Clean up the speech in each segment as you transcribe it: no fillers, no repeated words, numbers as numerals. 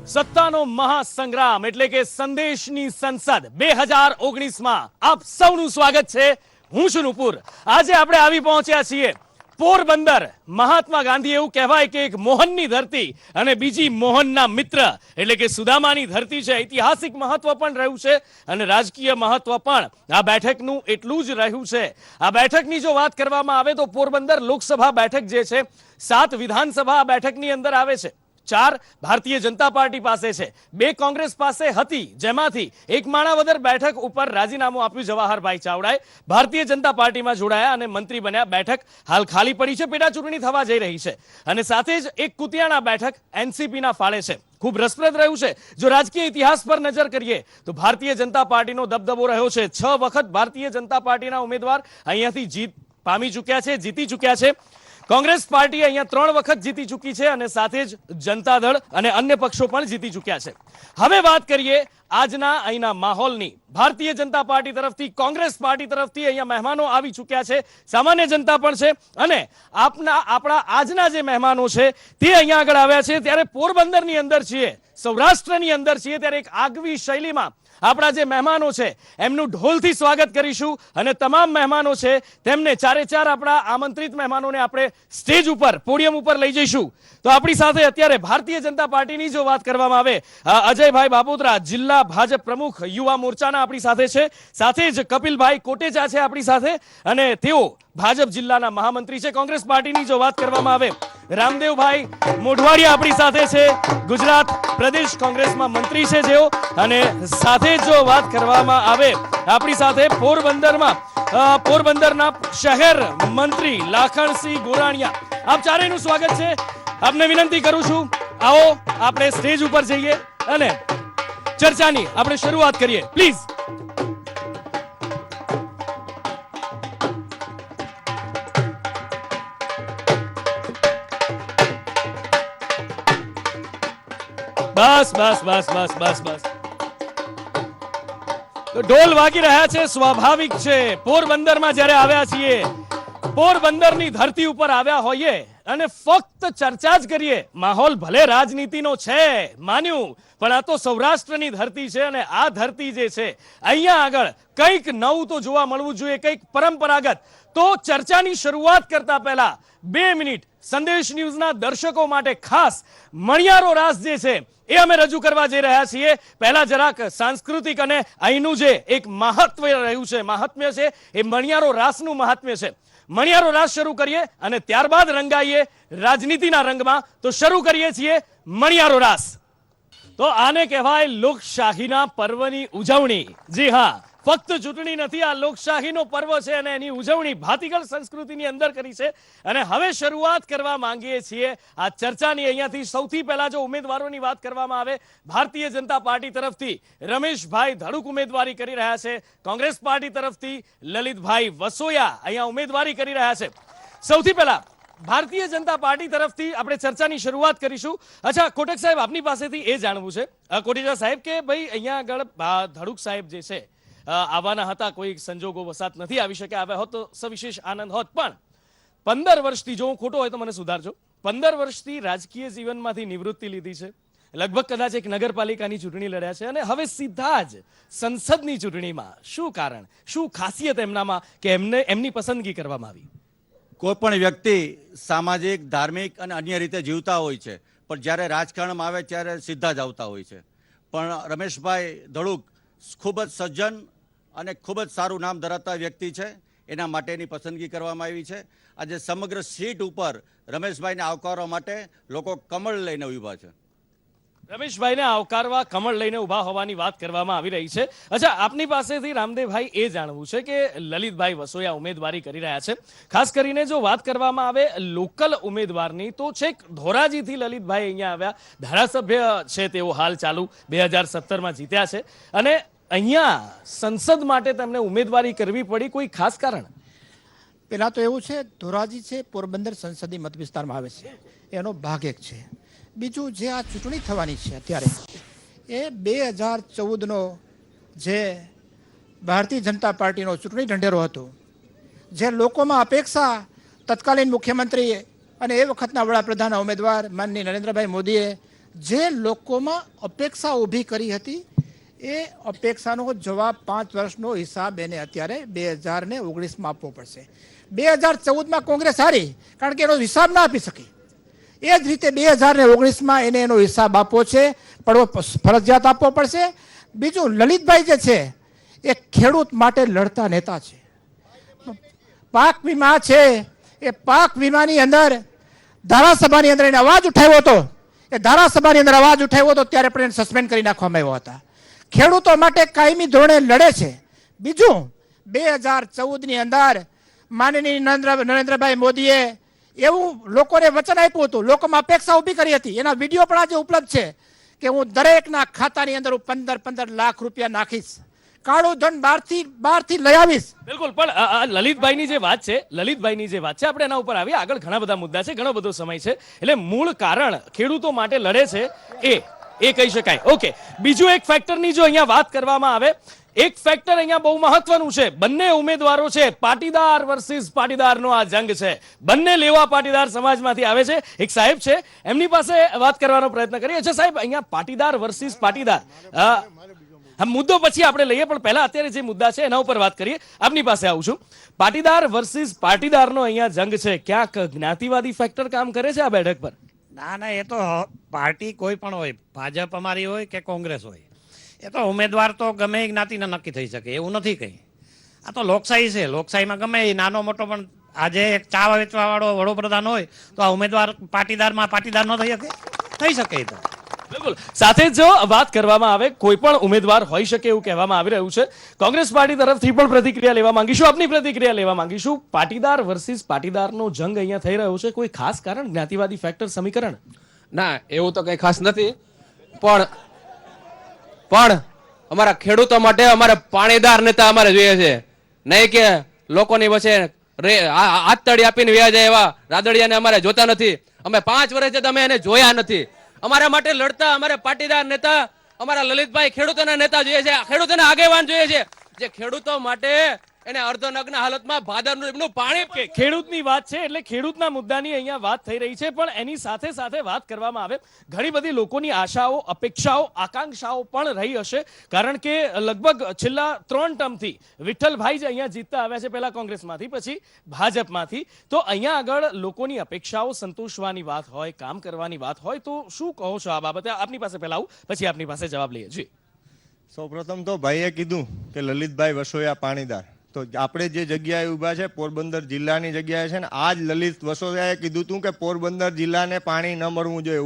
સત્તાનો મહાસંગ્રામ એટલે કે સંદેશની સંસદ 2019માં આપ સૌનું સ્વાગત છે। હું છું નુપુર। આજે આપણે આવી પહોંચ્યા છીએ પોરબંદર। મહાત્મા ગાંધી એવું કહેવાય કે એક મોહનની ધરતી અને બીજી મોહનના મિત્ર એટલે કે સુદામાની ધરતી છે। ઐતિહાસિક મહત્વ પણ રહ્યું છે અને રાજકીય મહત્વ પણ આ બેઠકનું એટલું જ રહ્યું છે। આ બેઠકની જો વાત કરવામાં આવે તો પોરબંદર લોકસભા બેઠક જે છે 7 વિધાનસભા આ બેઠકની અંદર આવે છે। 4 ભારતીય જનતા પાર્ટી પાસે છે, 2 કોંગ્રેસ પાસે હતી, જેમાંથી એક માણાવદર બેઠક ઉપર રાજીનામું આપ્યું જવાહરભાઈ ચાવડાએ, ભારતીય જનતા પાર્ટીમાં જોડાયા અને મંત્રી બન્યા। બેઠક હાલ ખાલી પડી છે, પેટા ચૂંટણી થવા જઈ રહી છે અને સાથે જ એક કુતિયાણા બેઠક એનસીપીના ફાળે છે। ખૂબ રસપ્રદ રહ્યું છે। જો રાજકીય ઇતિહાસ પર નજર કરીએ તો ભારતીય જનતા પાર્ટીનો દબદબો રહ્યો છે। 6 વખત ભારતીય જનતા પાર્ટીના ઉમેદવાર અહીંયાથી જીત પામી ચૂક્યા છે, જીતી ચૂક્યા છે। કોંગ્રેસ પાર્ટી અહીંયા 3 વખત જીતી ચૂકી છે અને સાથે જ જનતા દળ અને અન્ય પક્ષો પણ જીતી ચૂક્યા છે। હવે વાત કરીએ આજના અહીંના માહોલની। ભારતીય જનતા પાર્ટી તરફથી, કોંગ્રેસ પાર્ટી તરફથી અહીંયા મહેમાનો આવી ચૂક્યા છે, સામાન્ય જનતા પણ છે અને આપણા આજના જે મહેમાનો છે તે અહીંયા આગળ આવ્યા છે। ત્યારે પોરબંદરની અંદર છીએ, સૌરાષ્ટ્રની અંદર છીએ, ત્યારે એક આગવી શૈલીમાં આપણા જે મહેમાનો છે એમનું ઢોલથી સ્વાગત કરીશું અને તમામ મહેમાનો છે તેમને ચારે ચાર આપણા આમંત્રિત મહેમાનોને આપણે સ્ટેજ ઉપર, પોડિયમ ઉપર લઈ જઈશું। તો આપણી સાથે અત્યારે ભારતીય જનતા પાર્ટીની જો વાત કરવામાં આવે, અજયભાઈ બાપોત્રા જિલ્લા ભાજપ પ્રમુખ યુવા મોરચાના આપણી સાથે છે, સાથે જ કપિલભાઈ કોટેચા છે આપણી સાથે અને તેઓ ભાજપ જિલ્લાના મહામંત્રી છે। કોંગ્રેસ પાર્ટીની જો વાત કરવામાં આવે, રામદેવભાઈ મોઢવાડિયા આપણી સાથે છે, ગુજરાત પ્રદેશ કોંગ્રેસમાં મંત્રી છે જેઓ, અને સાથે જો વાત કરવામાં આવે આપણી સાથે પોરબંદરના શહેર મંત્રી લાખણસિંહ ગોરાણીયા। આપ ચારેયનું સ્વાગત છે। આપને વિનંતી કરું છું, આવો આપણે સ્ટેજ ઉપર જઈએ અને ચર્ચાની આપણે શરૂઆત કરીએ, પ્લીઝ। બસ બસ બસ બસ બસ બસ તો ઢોલ વાગી રહ્યા છે, સ્વાભાવિક છે। પોરબંદરમાં જ્યારે આવ્યા છીએ, પોરબંદરની ધરતી ઉપર આવ્યા હોઈએ અને ફક્ત ચર્ચા જ કરીએ, માહોલ ભલે રાજનીતિનો છે માન્યું, પણ આ તો સૌરાષ્ટ્રની ધરતી છે અને આ ધરતી જે છે અહીંયા આગળ કંઈક નવું તો જોવા મળવું જોઈએ, કંઈક પરંપરાગત। તો ચર્ચાની શરૂઆત કરતા પહેલા 2 મિનિટ સંદેશ ન્યૂઝના દર્શકો માટે ખાસ મણિયારો રાસ જે છે એ અમે રજૂ કરવા જઈ રહ્યા છીએ। પહેલા જરાક સાંસ્કૃતિક અને અહીંનું જે એક મહત્વ રહ્યું છે, મહાત્મ્ય છે, એ મણિયારો રાસનું મહાત્મ્ય છે। મણિયારો રાસ શરૂ કરીએ અને ત્યારબાદ રંગાઈએ રાજનીતિના રંગમાં। તો શરૂ કરીએ છીએ મણિયારો રાસ। તો આને કહેવાય લોકશાહીના પર્વની ઉજવણી। જી હા, ફક્ત ચૂંટણી નથી, આ લોકશાહીનો પર્વ છે અને એની ઉજવણી ભાતીગળ સંસ્કૃતિની અંદર કરી છે। અને હવે શરૂઆત કરવા માંગીએ છીએ આ ચર્ચાની। અહીંયાથી સૌથી પહેલા જો ઉમેદવારોની વાત કરવામાં આવે, ભારતીય જનતા પાર્ટી તરફથી રમેશભાઈ ધડુક ઉમેદવારી કરી રહ્યા છે, કોંગ્રેસ પાર્ટી તરફથી લલિતભાઈ વસોયા અહીંયા ઉમેદવારી કરી રહ્યા છે। સૌથી પહેલા ભારતીય જનતા પાર્ટી તરફથી આપણે ચર્ચાની શરૂઆત કરીશું। અચ્છા કોટક સાહેબ, આપની પાસેથી એ જાણવું છે, કોટેચા સાહેબ, કે ભાઈ અહીંયા આગળ ધડુક સાહેબ જે છે આવવાના હતા, કોઈ સંજોગો વસાત નથી આવી શકે, આવ્યા હોત તો સવિશેષ આનંદ હોત, પણ 15 વર્ષથી, જો હું ખોટો હોય તો મને સુધારજો, 15 વર્ષથી રાજકીય જીવનમાંથી નિવૃત્તિ લીધી છે, લગભગ કદાચ એક નગરપાલિકાની ચૂંટણી લડ્યા છે અને હવે સીધા જ સંસદની ચૂંટણીમાં। શું કારણ, શું ખાસિયત એમનામાં કે એમની પસંદગી કરવામાં આવી? કોઈ પણ વ્યક્તિ સામાજિક, ધાર્મિક અને અન્ય રીતે જીવતા હોય છે, પણ જ્યારે રાજકારણમાં આવે ત્યારે સીધા જ આવતા હોય છે। પણ રમેશભાઈ ધડુક ખૂબ જ સજ્જન અને ખૂબ જ સારું નામ ધરાવતા વ્યક્તિ છે, એના માટેની પસંદગી કરવામાં આવી છે। આજે સમગ્ર સીટ ઉપર રમેશભાઈને આવકારવા માટે લોકો કમળ લઈને ઊભા છે। રમેશભાઈને આવકારવા કમળ લઈને ઊભા હોવાની વાત કરવામાં આવી રહી છે। અચ્છા, આપની પાસેથી રામદેવભાઈ એ જાણવું છે કે લલિતભાઈ વસોયા ઉમેદવારી કરી રહ્યા છે, ખાસ કરીને જો વાત કરવામાં આવે લોકલ ઉમેદવારની તો છેક ધોરાજીથી લલિતભાઈ અહીંયા આવ્યા, ધારાસભ્ય છે તેઓ હાલ ચાલુ 2017માં જીત્યા છે અને અહીંયા સંસદ માટે તેમને ઉમેદવારી કરવી પડી, કોઈ ખાસ કારણ? પહેલાં તો એવું છે, ધોરાજી છે પોરબંદર સંસદીય મત વિસ્તારમાં આવે છે, એનો ભાગ એક છે। બીજું, જે આ ચૂંટણી થવાની છે અત્યારે, એ 2014નો જે ભારતીય જનતા પાર્ટીનો ચૂંટણી ઢંઢેરો હતો, જે લોકોમાં અપેક્ષા તત્કાલીન મુખ્યમંત્રી અને એ વખતના વડાપ્રધાનના ઉમેદવાર માનનીય નરેન્દ્રભાઈ મોદીએ જે લોકોમાં અપેક્ષા ઊભી કરી હતી એ અપેક્ષાનો જવાબ 5 વર્ષનો હિસાબ એને અત્યારે 2019માં આપવો પડશે. 2014માં કોંગ્રેસ હારી કારણ કે એનો હિસાબ ના આપી શકી. એ જ રીતે 2019માં એને એનો હિસાબ આપવો છે, પડવો ફરજિયાત આપવો પડશે. બીજું, લલિતભાઈ જે છે એ ખેડૂત માટે લડતા નેતા છે. પાક વીમા છે એ પાક વીમાની અંદર ધારાસભાની અંદર એને અવાજ ઉઠાવ્યો હતો. એ ધારાસભાની અંદર અવાજ ઉઠાવ્યો હતો ત્યારે પણ એને સસ્પેન્ડ કરી નાખવામાં આવ્યા હતા. ખેડૂતો માટે કાયમી ધોરણે લડે છે. બીજું, 2014ની અંદર માનનીય નરેન્દ્રભાઈ મોદીએ એવું લોકોને વચન આપ્યું હતું, લોકોમાં અપેક્ષા ઊભી કરી હતી. એના વિડીયો પણ આજે ઉપલબ્ધ છે કે હું દરેકના ખાતાની અંદર 15 લાખ રૂપિયા નાખીશ, કાળું ધન બહારથી લઈ આવીશ. બિલકુલ, પણ લલિતભાઈની જે વાત છે, આપણે એના ઉપર આવીએ. આગળ ઘણા બધા મુદ્દા છે, ઘણો બધો સમય છે. એટલે મૂળ કારણ ખેડૂતો માટે લડે છે એ કહી શકાય. ઓકે, બીજું એક ફેક્ટરની જો અહીંયા વાત કરવામાં આવે, એક ફેક્ટર અહીંયા બહુ મહત્વનું છે. બંને ઉમેદવારો છે, પાટીદાર વર્સિસ પાટીદારનો આ જંગ છે. બંને લેવા પાટીદાર સમાજમાંથી આવે છે. એક સાહેબ છે, એમની પાસે વાત કરવાનો પ્રયત્ન કરીએ. અચ્છા સાહેબ, અહીંયા પાટીદાર વર્સિસ પાટીદાર મુદ્દો પછી આપણે લઈએ, પણ પહેલા અત્યારે જે મુદ્દા છે એના ઉપર વાત કરીએ. આપની પાસે આવું છું. પાટીદાર વર્સિસ પાટીદારનો અહીંયા જંગ છે. ક્યાંક જ્ઞાતિવાદી ફેક્ટર કામ કરે છે આ બેઠક પર? ના, એ તો પાર્ટી કોઈ પણ હોય, ભાજપ અમારી હોય કે કોંગ્રેસ હોય, એ તો ઉમેદવાર તો ગમે એ જ્ઞાતિના નક્કી થઈ શકે એવું નથી કંઈ. આ તો લોકશાહી છે. લોકશાહીમાં ગમે એ નાનો મોટો પણ આજે એક ચા વેચવા વાળો વડોપ્રધાન હોય તો આ ઉમેદવાર પાટીદારમાં પાટીદાર ન થઈ શકે? થઈ શકે. એ તો બિલકુલ. સાથે જો વાત કરવામાં આવે, કોઈ પણ ઉમેદવાર હોઈ શકે એવું કહેવામાં આવી રહ્યું છે. કોંગ્રેસ પાર્ટી તરફથી પણ પ્રતિક્રિયા લેવા માંગીશું, આપની પ્રતિક્રિયા લેવા માંગીશું. પાટીદાર વર્સિસ પાટીદારનો જંગ અહીંયા થઈ રહ્યો છે, કોઈ ખાસ કારણ જ્ઞાતિવાદી ફેક્ટર સમીકરણ? ના, એવું તો કઈ ખાસ નથી, પણ અમારા ખેડૂતો માટે અમારે પાણીદાર નેતા અમારે જોઈએ છે. નહીં કે લોકોની વચ્ચે હાથતળી આપીને વ્યા જાય એવા રાદડિયાને અમારે જોતા નથી. અમે 5 વર્ષથી તમે એને જોયા નથી. અમારા માટે લડતા અમારે પાટીદાર નેતા, અમારા લલિતભાઈ ખેડૂતોના નેતા જોઈએ છે, ખેડૂતોના આગેવાન જોઈએ છે, જે ખેડૂતો માટે એને અર્ધનગ્ન હાલતમાં ભાદરનું એમનું પાણી. ખેડૂતની વાત છે એટલે ખેડૂતના મુદ્દાની અહીંયા વાત થઈ રહી છે, પણ એની સાથે સાથે વાત કરવામાં આવે, ઘણી બધી લોકોની આશાઓ, અપેક્ષાઓ, આકાંક્ષાઓ પણ રહી હશે. કારણ કે લગભગ છેલ્લા 3 ટર્મથી વિઠ્ઠલભાઈ જ અહીંયા જીતતા આવ્યા છે, પહેલા કોંગ્રેસમાંથી પછી ભાજપમાંથી. તો અહીંયા આગળ લોકોની અપેક્ષાઓ સંતોષવાની વાત હોય, કામ કરવાની વાત હોય, તો શું કહો છો આ બાબતે? આપની પાસે પહેલા આવું, પછી આપની પાસે જવાબ લઈએ. જી, સૌપ્રથમ તો ભાઈએ કીધું કે લલિતભાઈ વસોયા પાણીદાર, તો આપણે જે જગ્યાએ ઊભા છે પોરબંદર જિલ્લાની જગ્યાએ છે ને, આજ લલિત વસોયાએ કીધું હતું કે પોરબંદર જિલ્લાને પાણી ન મળવું જોઈએ.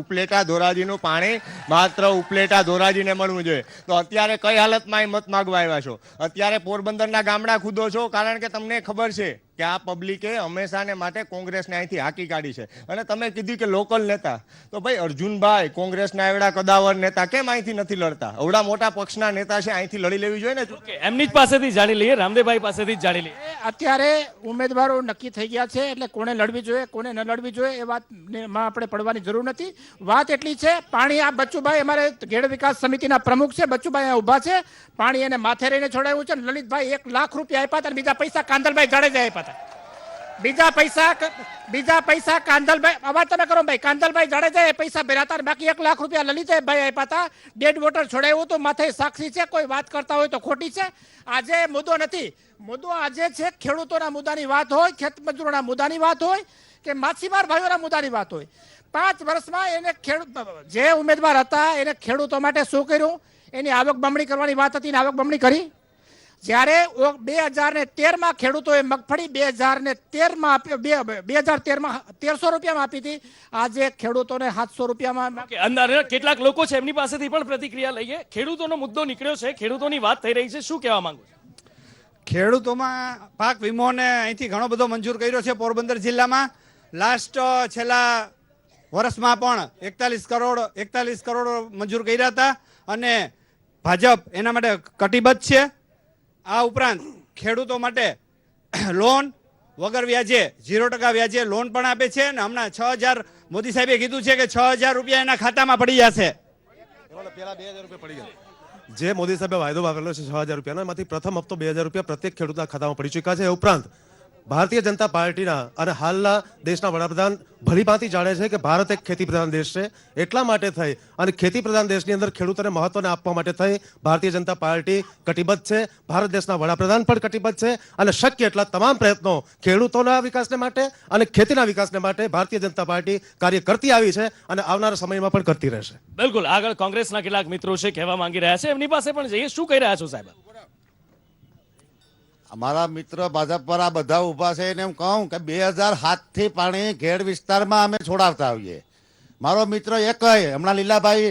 ઉપલેટા ધોરાજીનું પાણી માત્ર ઉપલેટા ધોરાજીને મળવું જોઈએ. તો અત્યારે કઈ હાલતમાં મત માગવા આવ્યા છો? અત્યારે પોરબંદરના ગામડા ખુદો છો કારણ કે તમને ખબર છે કે આ પબ્લિકે હંમેશાને માટે કોંગ્રેસને અહીંથી હાકી કાઢી છે. અને તમે કીધું કે લોકલ નેતા, તો ભાઈ અર્જુનભાઈ કોંગ્રેસના એવડા કદાવર નેતા કેમ અહીંથી નથી લડતા? એવડા મોટા પક્ષના નેતા છે, અહીંથી લડી લેવી જોઈએ ને. એમની જ પાસેથી જાણી લઈએ, રામદેવભાઈ પાસેથી જ જાણી લઈએ. અત્યારે ઉમેદવારો નક્કી થઈ ગયા છે એટલે કોને લડવી જોઈએ, કોને ન લડવી જોઈએ એ વાતમાં આપણે પડવાની જરૂર નથી. વાત એટલી છે, પાણી આ બચ્ચુભાઈ અમારે ગેડ વિકાસ સમિતિના પ્રમુખ છે, બચ્ચુભાઈ અહીંયા ઊભા છે. પાણી એને માથે રહીને છોડાવ્યું છે. લલિતભાઈ 1 લાખ રૂપિયા આપ્યા હતા, બીજા પૈસા કાંદલભાઈ જાડેજા આપ્યા હતા. બીજા પૈસા કાંદલભાઈ, અવાજ તમે કરો ભાઈ, કાંદલભાઈ જાડેજા પૈસા ભર્યા હતા, બાકી 1 લાખ રૂપિયા લલિતભાઈ આપ્યા હતા. ડેડ વોટર છોડાવ્યું હતું, માથે સાક્ષી છે. કોઈ વાત કરતા હોય તો ખોટી છે. આજે મુદ્દો નથી. મુદ્દો આજે છે ખેડૂતોના મુદ્દાની વાત હોય, ખેતમજૂરોના મુદ્દાની વાત હોય કે માછીમાર ભાઈઓના મુદ્દાની વાત હોય. 5 વર્ષમાં એને જે ઉમેદવાર હતા એને ખેડૂતો માટે શું કર્યું? એની આવક બમણી કરવાની વાત હતી ને આવક બમણી કરી. જ્યારે 2013માં ખેડૂતોએ મગફળી 2013માં 1300 રૂપિયામાં આપી હતી, આજે ખેડૂતોને 700 રૂપિયામાં. અંદર કેટલાક લોકો છે એમની પાસેથી પણ પ્રતિક્રિયા લઈએ. ખેડૂતોનો મુદ્દો નીકળ્યો છે, ખેડૂતોની વાત થઈ રહી છે, શું કહેવા માંગુ છો? ખેડૂતોમાં પાક વીમોને અહીંથી ઘણો બધો મંજૂર કર્યો છે પોરબંદર જિલ્લામાં. છેલ્લા વર્ષમાં પણ 41 કરોડ મંજૂર કર્યા હતા અને ભાજપ એના માટે કટિબદ્ધ છે. આ ઉપરાંત ખેડૂતો માટે લોન વગર વ્યાજે 0% વ્યાજે લોન પણ આપે છે અને હમણાં 6000 મોદી સાહેબે કીધું છે કે 6000 રૂપિયા એના ખાતામાં પડી જશે. પેલા 2000 રૂપિયા પડી ગયા. જે મોદી સાહેબે વાયદો આપેલો છે 6000 રૂપિયાનો, એમાંથી પ્રથમ હપ્તો 2000 રૂપિયા પ્રત્યેક ખેડૂતના ખાતામાં પડી ચૂક્યા છે. એ ઉપરાંત ભારતીય જનતા પાર્ટીના અને હાલના દેશના વડાપ્રધાન ભલીભાંતિ જાણે છે કે ભારત એક ખેતી પ્રધાન દેશ છે. એટલા માટે થઈ અને ખેતી પ્રધાન દેશની અંદર ખેડૂતોને મહત્વને આપવા માટે થઈ ભારતીય જનતા પાર્ટી કટિબદ્ધ છે. ભારત દેશના વડાપ્રધાન પણ કટિબદ્ધ છે અને શક્ય એટલા તમામ પ્રયત્નો ખેડૂતોના વિકાસને માટે અને ખેતીના વિકાસને માટે ભારતીય જનતા પાર્ટી કાર્ય કરતી આવી છે અને આવનારા સમયમાં પણ કરતી રહેશે. બિલકુલ આગળ કોંગ્રેસના કેટલાક મિત્રો છે કહેવા માંગી રહ્યા છે, એમની પાસે પણ જઈએ. શું કહી રહ્યા છો સાહેબ? અમારા મિત્ર ભાજપ પર આ બધા ઊભા છે એને હું કહું કે 2007 થી પાણી ઘેડ વિસ્તારમાં અમે છોડાવતા આવીએ. મારો મિત્ર એક હમણાં લીલાભાઈ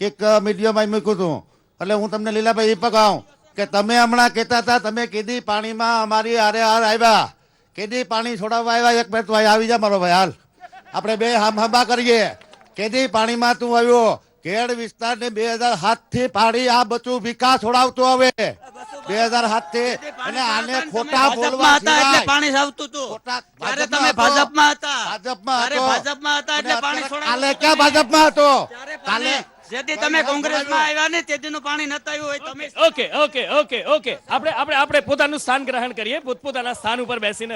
એક મીડિયામાં મૂક્યું હતું, એટલે હું તમને લીલાભાઈ એ પણ કહું કે તમે હમણાં કહેતા હતા તમે કીધી પાણીમાં અમારી હારે હાર આવ્યા, કીધી પાણી છોડાવવા આવ્યા. એક મિનિટ ભાઈ આવી જા મારો ભાઈ, હાલ આપણે બે હંબા કરીએ. કીધી પાણીમાં તું આવ્યો ઘેડ વિસ્તારને 2007 થી પાણી આ બધું વિકાસ છોડાવતો હવે 2007 થી અને આને ખોટા બોલવા એટલે પાણી આવતું હતું. ત્યારે તમે ભાજપમાં હતા. ભાજપમાં ત્યારે હતો. ભાજપમાં હતા એટલે પાણી કાલે ક્યાં ભાજપમાં હતો? કાલે જેથી તમે કોંગ્રેસમાં આવ્યા ને તેથીનું પાણી નતું આવ્યું હોય તમે. ઓકે આપણે પોતાનું સ્થાન ગ્રહણ કરીએ, પોતપોતાના સ્થાન ઉપર બેસીને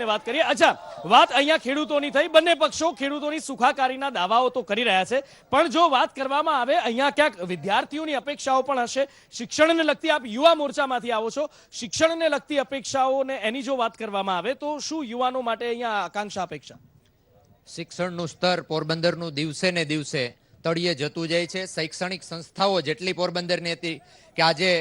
વાત કરીએ. અચ્છા, વાત અહીંયા ખેડૂતોની થઈ. બંને પક્ષો ખેડૂતોની સુખાકારીના દાવાઓ તો કરી રહ્યા છે, પણ જો વાત કરવામાં આવે અહીંયા ક્યાંક વિદ્યાર્થીઓની અપેક્ષાઓ પણ હશે. શિક્ષણને લગતી, આપ યુવા મોરચામાંથી આવો છો, શિક્ષણને લગતી અપેક્ષાઓને એની જો વાત કરવામાં આવે તો શું યુવાનો માટે અહીંયા આકાંક્ષા અપેક્ષા? શિક્ષણનું સ્તર પોરબંદરનું દિવસે ને દિવસે તળિયે જતું જાય છે. શૈક્ષણિક સંસ્થાઓ જેટલી પોરબંદરની હતી કે આજે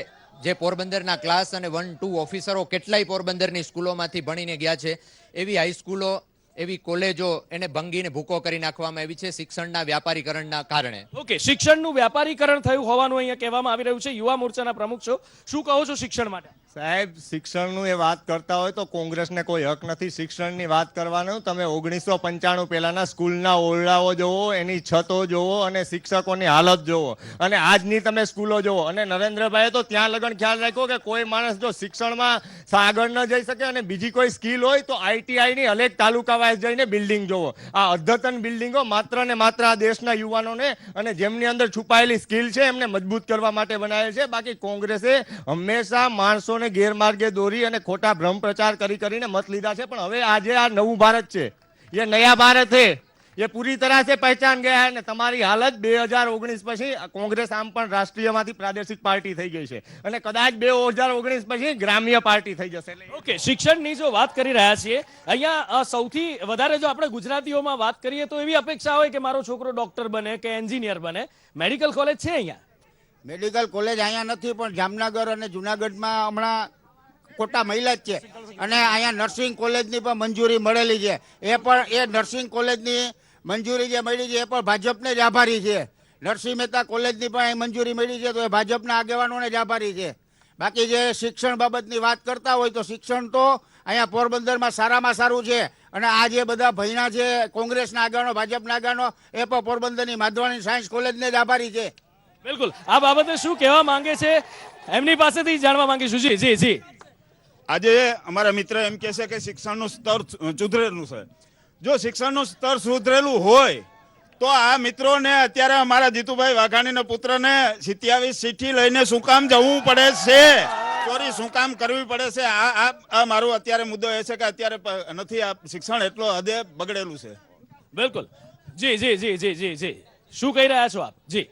જે પોરબંદરના ક્લાસ અને 1-2 ઓફિસરો કેટલાય પોરબંદરની સ્કૂલોમાંથી ભણીને ગયા છે, એવી હાઈસ્કૂલો એવી કોલેજો એને ભંગીને ભૂકો કરી નાખવામાં આવી છે શિક્ષણના વ્યાપારીકરણના કારણે. ઓકે, શિક્ષણનું વ્યાપારીકરણ થયું હોવાનું અહીંયા કહેવામાં આવી રહ્યું છે. યુવા મોરચાના પ્રમુખ છો, શું કહો છો શિક્ષણ માટે? સાહેબ, શિક્ષણનું એ વાત કરતા હોય તો કોંગ્રેસને કોઈ હક નથી શિક્ષણની વાત કરવાનો. તમે 1995 પહેલાના સ્કૂલના ઓરડાઓ જોવો, એની છતો જોવો અને શિક્ષકોની હાલત જોવો અને આજની તમે સ્કૂલો જોવો. અને નરેન્દ્રભાઈએ તો ત્યાં લગન ખ્યાલ રાખ્યો કે કોઈ માણસ જો શિક્ષણમાં આગળ ન જઈ શકે અને બીજી કોઈ સ્કિલ હોય તો ITIની અનેક તાલુકા વાઇઝ જઈને બિલ્ડિંગ જોવો. આ અદ્યતન બિલ્ડિંગો માત્ર ને માત્ર આ દેશના યુવાનોને અને જેમની અંદર છુપાયેલી સ્કિલ છે એમને મજબૂત કરવા માટે બનાવેલ છે. બાકી કોંગ્રેસે હંમેશા માણસો ગેરમાર્ગે દોરી અને ખોટા ભ્રમ પ્રચાર કરીને મત લીધા છે. પણ હવે આજે આ નવું ભારત છે, ये नया भारत है, ये पूरी तरह से पहचान गया है. તમારી હાલત 2019 પછી કોંગ્રેસ આમ પણ રાષ્ટ્રીયમાંથી પ્રાદેશિક પાર્ટી થઈ ગઈ છે અને કદાચ 2019 પછી ગ્રામ્ય પાર્ટી થઈ જશે. ઓકે, શિક્ષણની જો વાત કરી રહ્યા છીએ અહીંયા સૌથી વધારે જો આપણે ગુજરાતીઓમાં વાત કરીએ તો એવી અપેક્ષા હોય કે મારો છોકરો ડોક્ટર બને કે એન્જિનિયર બને. મેડિકલ કોલેજ છે અહીંયા? મેડિકલ કોલેજ અહીંયા નથી, પણ જામનગર અને જુનાગઢમાં હમણાં કોટા મહિલા જ છે અને અહીંયા નર્સિંગ કોલેજની પણ મંજૂરી મળેલી છે. એ પણ એ નર્સિંગ કોલેજની મંજૂરી જે મળી છે એ પણ ભાજપને જ આભારી છે. નરસિંહ મહેતા કોલેજની પણ મંજૂરી મળી છે તો એ ભાજપના આગેવાનોને જ આભારી છે. બાકી જે શિક્ષણ બાબતની વાત કરતા હોય તો શિક્ષણ તો અહીંયા પોરબંદરમાં સારામાં સારું છે અને આ જે બધા ભયના છે કોંગ્રેસના આગેવાનો, ભાજપના આગેવાનો, એ પણ પોરબંદરની માધવાણી સાયન્સ કોલેજને જ આભારી છે. બિલકુલ, આ બાબતે શું કહેવા માંગે છે એમની પાસેથી જાણવા માંગીશું. જી આજે અમારા મિત્ર એમ કહે છે કે શિક્ષણનું સ્તર સુધરેલું છે. જો શિક્ષણનું સ્તર સુધરેલું હોય તો આ મિત્રોને અત્યારે અમારા જીતુભાઈ વાઘાણીના પુત્રને 27 ચિઠ્ઠી લઈને શું કામ જવું પડે છે, ચોરી શું કામ કરવી પડે છે? આ મારો અત્યારે મુદ્દો એ છે કે અત્યારે નથી આ શિક્ષણ એટલો હદે બગડેલું છે. બિલકુલ, જી શું કહી રહ્યા છો આપ? જી,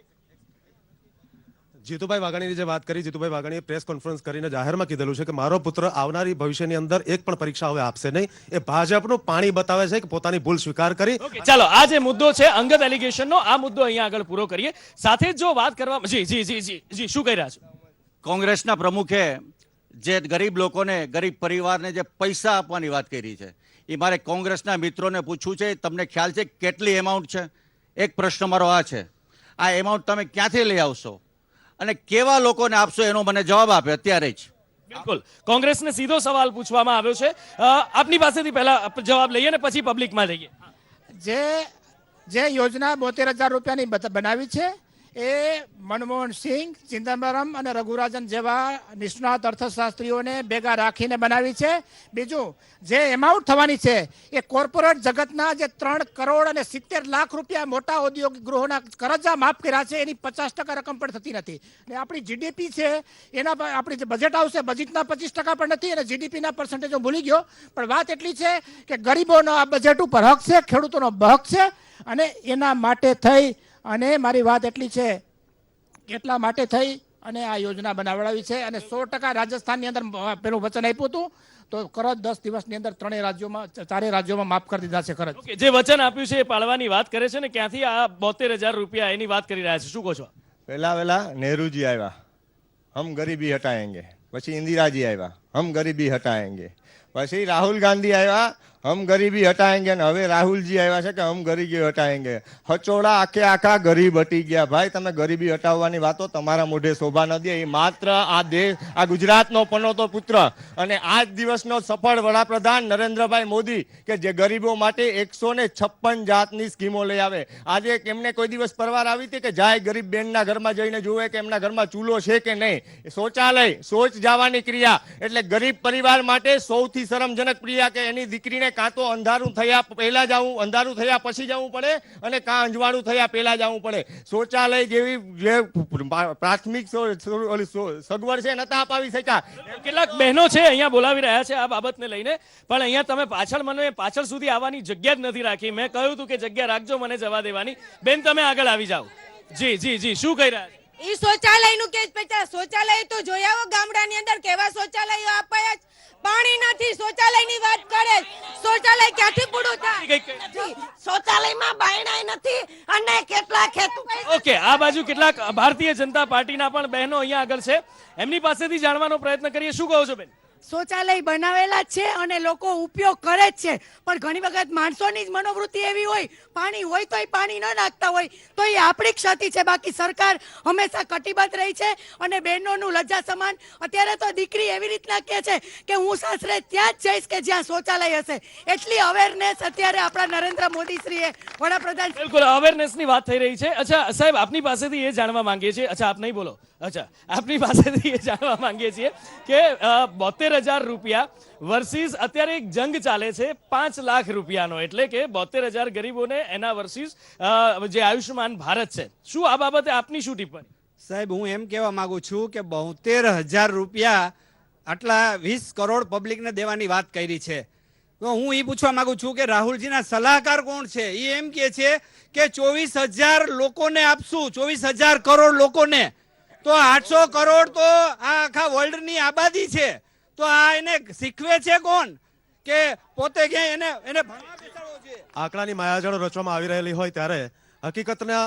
જીતુભાઈ વાઘાણીની જે વાત કરી, જીતુભાઈ વાઘાણીએ પ્રેસ કોન્ફરન્સ કરીને જાહેરમાં કીધેલું છે કે મારો પુત્ર આવનારી ભવિષ્યની અંદર એક પણ પરીક્ષા હવે આપશે નહીં. એ ભાજપનું પાણી બતાવે છે કે પોતાની ભૂલ સ્વીકાર કરી. ચાલો, આ જે મુદ્દો છે અંગત એલિગેશનનો, આ મુદ્દો અહીંયા આગળ પૂરો કરીએ. સાથે જો વાત કરવા, જી શું કહી રહ્યા છો? કોંગ્રેસના પ્રમુખે જે ગરીબ લોકોને, ગરીબ પરિવારને જે પૈસા આપવાની વાત કરી છે એ મારે કોંગ્રેસના મિત્રોને પૂછવું છે, તમને ખ્યાલ છે કેટલી એમાઉન્ટ છે? એક પ્રશ્ન મારો આ છે, આ એમાઉન્ટ તમે ક્યાંથી લઈ આવશો અને કેવા લોકોને આપશો એનો મને જવાબ આપે અત્યારે જ. બિલકુલ, કોંગ્રેસને સીધો સવાલ પૂછવામાં આવ્યો છે. આપની પાસેથી પહેલા જવાબ લઈએ ને પછી પબ્લિકમાં જઈએ. જે યોજના 72,000 રૂપિયાની બનાવી છે એ મનમોહન સિંહ, ચિદમ્બરમ અને રઘુરાજન જેવા નિષ્ણાત અર્થશાસ્ત્રીઓને ભેગા રાખીને બનાવી છે. બીજું જે એમાઉન્ટ થવાની છે એ કોર્પોરેટ જગતના જે 3 કરોડ અને 70 લાખ રૂપિયા મોટા ઔદ્યોગિક ગૃહોના કરજા માફ કર્યા છે એની 50% રકમ પણ થતી નથી. અને આપણી જીડીપી છે એના આપણી જે બજેટ આવશે બજેટના 25% પણ નથી અને જીડીપીના પર્સન્ટેજ હું ભૂલી ગયો. પણ વાત એટલી છે કે ગરીબોનો આ બજેટ ઉપર હક છે, ખેડૂતોનો હક છે અને એના માટે થઈ અને મારી વાત એટલી છે એટલા માટે થઈ અને આ યોજના બનાવડાવી છે. અને 100% રાજસ્થાનની અંદર પેલું વચન આપ્યું હતું તો કરજ 10 દિવસની અંદર 4 રાજ્યોમાં માફ કરી દીધા છે કરજ. ઓકે, જે વચન આપ્યું છે એ પાળવાની વાત કરે છે ને ક્યાંથી આ 72,000 રૂપિયા એની વાત કરી રહ્યા છે, શું કહો છો? પહેલા નહેરુજી આવ્યા, હમ ગરીબી હટાએંગે. પછી ઇન્દિરાજી આવ્યા, હમ ગરીબી હટાએંગે. પછી રાહુલ ગાંધી આવ્યા, હમ ગરીબી હટાએંગે. અને હવે રાહુલજી આવ્યા છે કે હમ ગરીબી હટાએંગે. હચોડા આખા ગરીબ હટી ગયા. ભાઈ તમે ગરીબી હટાવવાની વાતો તમારા મોઢે શોભા ન દે. એ માત્ર આ દેશ, આ ગુજરાતનો પનોતો પુત્ર અને આ જ દિવસનો સફળ વડાપ્રધાન નરેન્દ્રભાઈ મોદી કે જે ગરીબો માટે 156 જાતની સ્કીમો લઈ આવે. આજે એમને કોઈ દિવસ પરવાર આવી હતી કે જાય ગરીબ બેનના ઘરમાં જઈને જોવે કે એમના ઘરમાં ચૂલો છે કે નહીં? શૌચાલય, શૌચ જવાની ક્રિયા એટલે ગરીબ પરિવાર માટે સૌથી શરમજનક ક્રિયા કે એની દીકરીને કાં તો અંધારું થયા પહેલા જવું, અંધારું થયા પછી જવું પડે અને કાં અંજવાળું થયા પહેલા જવું પડે. શૌચાલય જેવી જે પ્રાથમિક સગવડ છે નતા અપાવી શક્યા. કેટલાક બહેનો છે અહીંયા બોલાવી રહ્યા છે આ બાબતને લઈને, પણ અહીંયા તમે મને પાછળ સુધી આવવાની જગ્યા જ નથી રાખી. મેં કહ્યું હતું કે જગ્યા રાખજો, મને જવા દેવાની. બેન તમે આગળ આવી જાઓ. જી શું કહી રહ્યા છે? ઈ શૌચાલયનું કે શૌચાલય તો જોઈ આવો ગામડાની અંદર કેવા શૌચાલયો અપાયા જ. પાણી નથી, શૌચાલયની વાત કરે. શૌચાલય ક્યાંથી પૂરું થાય? શૌચાલયમાં બાયણાય નથી અને કેટલા ખેતુ. ઓકે, આ બાજુ કેટલાક ભારતીય જનતા પાર્ટીના પણ બહેનો અહીંયા આગળ છે, એમની પાસેથી જાણવાનો પ્રયત્ન કરીએ. શું કહો છો બેન? શૌચાલય બનાવેલા જ છે અને લોકો ઉપયોગ કરે જ છે, પણ ઘણી વખત માણસોની જ મનોવૃત્તિ એવી હોય, પાણી હોય તોય પાણી ન નાખતા હોય તો એ આપણી ક્ષતિ છે. બાકી સરકાર હંમેશા કટિબદ્ધ રહી છે અને બહેનોનું લજ્જા સમાન. અત્યારે તો દીકરી એવી રીતના કહે છે કે હું સાસરે ત્યાં જ જઈશ કે જ્યાં શૌચાલય હશે. એટલી અવેરનેસ અત્યારે આપણા નરેન્દ્ર મોદી શ્રીએ વડાપ્રધાન. બિલકુલ અવેરનેસની વાત થઈ રહી છે. અચ્છા સાહેબ, આપની પાસેથી એ જાણવા માંગીએ છીએ. અચ્છા આપ નહીં બોલો. અચ્છા, આપની પાસેથી એ જાણવા માંગીએ છીએ કે 72,000 રૂપિયા વર્સિસ અત્યારે એક જંગ ચાલે છે 5 લાખ રૂપિયાનો, એટલે કે 72,000 ગરીબોને એના વર્સિસ જે આયુષ્યમાન ભારત છે. શું આ બાબતે આપની શું ટિપ્પણી? સાહેબ હું એમ કહેવા માંગુ છું કે 72,000 રૂપિયા આટલા 20 કરોડ પબ્લિકને દેવાની વાત કરી છે. તો હું એ પૂછવા માંગુ છું કે રાહુલજીના સલાહકાર કોણ છે? એ એમ કહે છે કે 24,000 લોકોને આપશું, 24,000 કરોડ લોકોને. તો 800 કરોડ તો આ આખા વર્લ્ડની આબાદી છે. તો આ એને શીખવે છે કોણ કે પોતે ક્યાંય એને ભણવા બેસાડવો છે? આંકડાની માયાજાળો રચવામાં આવી રહેલી હોય ત્યારે હકીકતના